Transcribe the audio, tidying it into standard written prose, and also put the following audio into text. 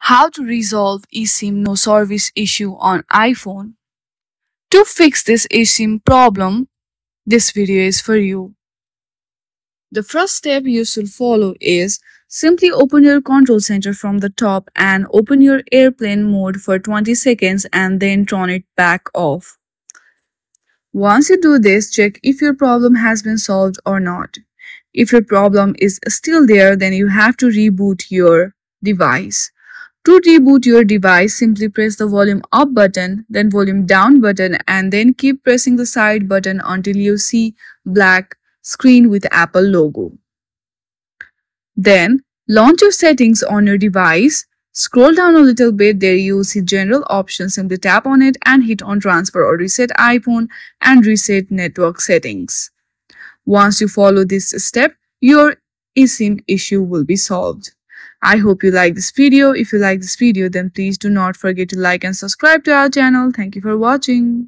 How to resolve eSIM no service issue on iPhone. To fix this eSIM problem, this video is for you. The first step you should follow is simply open your control center from the top and open your airplane mode for 20 seconds and then turn it back off. Once you do this, check if your problem has been solved or not. If your problem is still there, then you have to reboot your device. To reboot your device, simply press the volume up button, then volume down button, and then keep pressing the side button until you see black screen with Apple logo. Then launch your settings on your device. Scroll down a little bit, there you will see general options. Simply tap on it and hit on transfer or reset iPhone and reset network settings. Once you follow this step, your eSIM issue will be solved. I hope you like this video. If you like this video, then please do not forget to like and subscribe to our channel. Thank you for watching.